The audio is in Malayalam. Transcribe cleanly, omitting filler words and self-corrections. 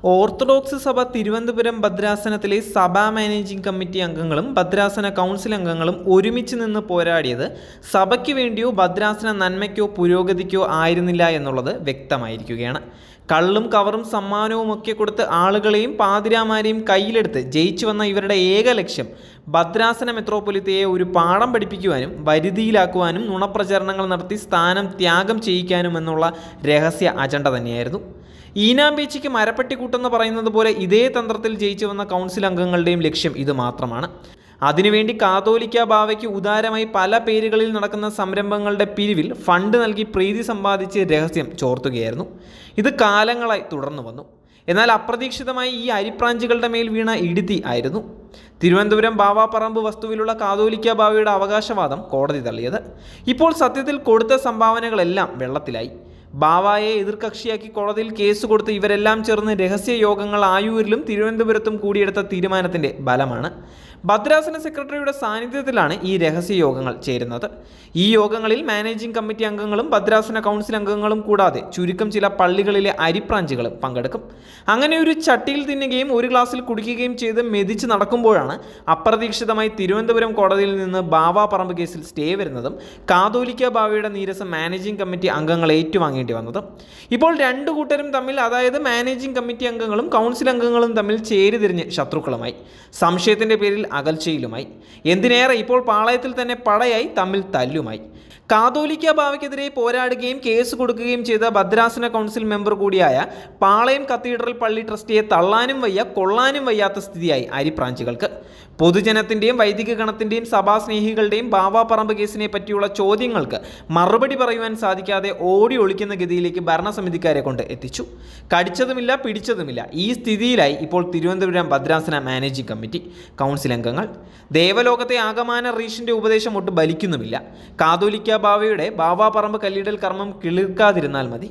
ഓർത്തഡോക്സ് സഭ തിരുവനന്തപുരം ഭദ്രാസനത്തിലെ സഭാ മാനേജിംഗ് കമ്മിറ്റി അംഗങ്ങളും ഭദ്രാസന കൗൺസിൽ അംഗങ്ങളും ഒരുമിച്ച് നിന്ന് പോരാടിയത് സഭയ്ക്ക് വേണ്ടിയോ ഭദ്രാസന നന്മയ്ക്കോ പുരോഗതിക്കോ ആയിരുന്നില്ല എന്നുള്ളത് വ്യക്തമായിരിക്കുകയാണ്. കള്ളും കവറും സമ്മാനവും ഒക്കെ കൊടുത്ത് ആളുകളെയും പാതിരാമാരെയും കയ്യിലെടുത്ത് ജയിച്ചു വന്ന ഇവരുടെ ഏക ലക്ഷ്യം ഭദ്രാസന മെത്രോപൊലിത്തയെ ഒരു പാഠം പഠിപ്പിക്കുവാനും വരുതിയിലാക്കുവാനും നുണപ്രചരണങ്ങൾ നടത്തി സ്ഥാനം ത്യാഗം ചെയ്യിക്കാനും എന്നുള്ള രഹസ്യ അജണ്ട തന്നെയായിരുന്നു. ഈനാമ്പേച്ചിക്ക് മരപ്പെട്ടി കൂട്ടെന്ന് പറയുന്നത് പോലെ ഇതേ തന്ത്രത്തിൽ ജയിച്ചു വന്ന കൗൺസിൽ അംഗങ്ങളുടെയും ലക്ഷ്യം ഇത് മാത്രമാണ്. അതിനുവേണ്ടി കാതോലിക്ക ബാവയ്ക്ക് ഉദാരമായി പല പേരുകളിൽ നടക്കുന്ന സംരംഭങ്ങളുടെ പിരിവിൽ ഫണ്ട് നൽകി പ്രീതി സമ്പാദിച്ച് രഹസ്യം ചോർത്തുകയായിരുന്നു. ഇത് കാലങ്ങളായി തുടർന്നു വന്നു. എന്നാൽ അപ്രതീക്ഷിതമായി ഈ അരിപ്രാഞ്ചുകളുടെ മേൽ വീണ ഇടുത്തി ആയിരുന്നു തിരുവനന്തപുരം ബാവാപ്പറമ്പ് വസ്തുവിലുള്ള കാതോലിക്ക ബാവയുടെ അവകാശവാദം കോടതി തള്ളിയത്. ഇപ്പോൾ സത്യത്തിൽ കൊടുത്ത സംഭാവനകളെല്ലാം വെള്ളത്തിലായി. ബാവായെ എതിർകക്ഷിയാക്കി കോടതിയിൽ കേസ് കൊടുത്ത് ഇവരെല്ലാം ചേർന്ന് രഹസ്യ യോഗങ്ങൾ ആയൂരിലും തിരുവനന്തപുരത്തും കൂടിയെടുത്ത തീരുമാനത്തിൻ്റെ ബലമാണ്. ഭദ്രാസന സെക്രട്ടറിയുടെ സാന്നിധ്യത്തിലാണ് ഈ രഹസ്യ യോഗങ്ങൾ ചേരുന്നത്. ഈ യോഗങ്ങളിൽ മാനേജിംഗ് കമ്മിറ്റി അംഗങ്ങളും ഭദ്രാസന കൗൺസിൽ അംഗങ്ങളും കൂടാതെ ചുരുക്കം ചില പള്ളികളിലെ അരിപ്രാഞ്ചുകളും പങ്കെടുക്കും. അങ്ങനെ ഒരു ചട്ടിയിൽ തിന്നുകയും ഒരു ഗ്ലാസ്സിൽ കുടിക്കുകയും ചെയ്ത് മെതിച്ച് നടക്കുമ്പോഴാണ് അപ്രതീക്ഷിതമായി തിരുവനന്തപുരം കോടതിയിൽ നിന്ന് ബാവാപ്പറമ്പ് കേസിൽ സ്റ്റേ വരുന്നതും കാതോലിക്ക ബാവയുടെ നീരസം മാനേജിംഗ് കമ്മിറ്റി അംഗങ്ങൾ ഏറ്റുവാങ്ങേണ്ടി വന്നതും. ഇപ്പോൾ രണ്ടു കൂട്ടരും തമ്മിൽ, അതായത് മാനേജിംഗ് കമ്മിറ്റി അംഗങ്ങളും കൗൺസിൽ അംഗങ്ങളും തമ്മിൽ ചേരിതിരിഞ്ഞ് ശത്രുക്കളുമായി, സംശയത്തിൻ്റെ പേരിൽ അകൽച്ചയിലുമായി. എന്തിനേറെ ഇപ്പോൾ പാളയത്തിൽ തന്നെ പടയായി തമ്മിൽ തല്ലുമായി. കാതോലിക്ക ബാവയ്ക്കെതിരെ പോരാടുകയും കേസ് കൊടുക്കുകയും ചെയ്ത ഭദ്രാസന കൗൺസിൽ മെമ്പർ കൂടിയായ പാളയം കത്തീഡ്രൽ പള്ളി ട്രസ്റ്റിയെ തള്ളാനും വയ്യ കൊള്ളാനും വയ്യാത്ത സ്ഥിതിയായി അരിപ്രാഞ്ചുകൾക്ക്. പൊതുജനത്തിൻ്റെയും വൈദിക ഗണത്തിൻ്റെയും സഭാസ്നേഹികളുടെയും ബാവാപ്പറമ്പ് കേസിനെ പറ്റിയുള്ള ചോദ്യങ്ങൾക്ക് മറുപടി പറയുവാൻ സാധിക്കാതെ ഓടി ഒളിക്കുന്ന ഗതിയിലേക്ക് ഭരണസമിതിക്കാരെ കൊണ്ട് എത്തിച്ചു. കടിച്ചതുമില്ല പിടിച്ചതുമില്ല. ഈ സ്ഥിതിയിലായി ഇപ്പോൾ തിരുവനന്തപുരം ഭദ്രാസന മാനേജിംഗ് കമ്മിറ്റി കൗൺസിൽ അംഗങ്ങൾ. ദേവലോകത്തെ ആഗമാന റീഷിൻ്റെ ഉപദേശം ഒട്ട് ബലിക്കുന്നുമില്ല. കാതോലിക്ക ബാവയുടെ ബാവാപ്പറമ്പ് കല്ലിടൽ കർമ്മം കിളിർക്കാതിരുന്നാൽ മതി.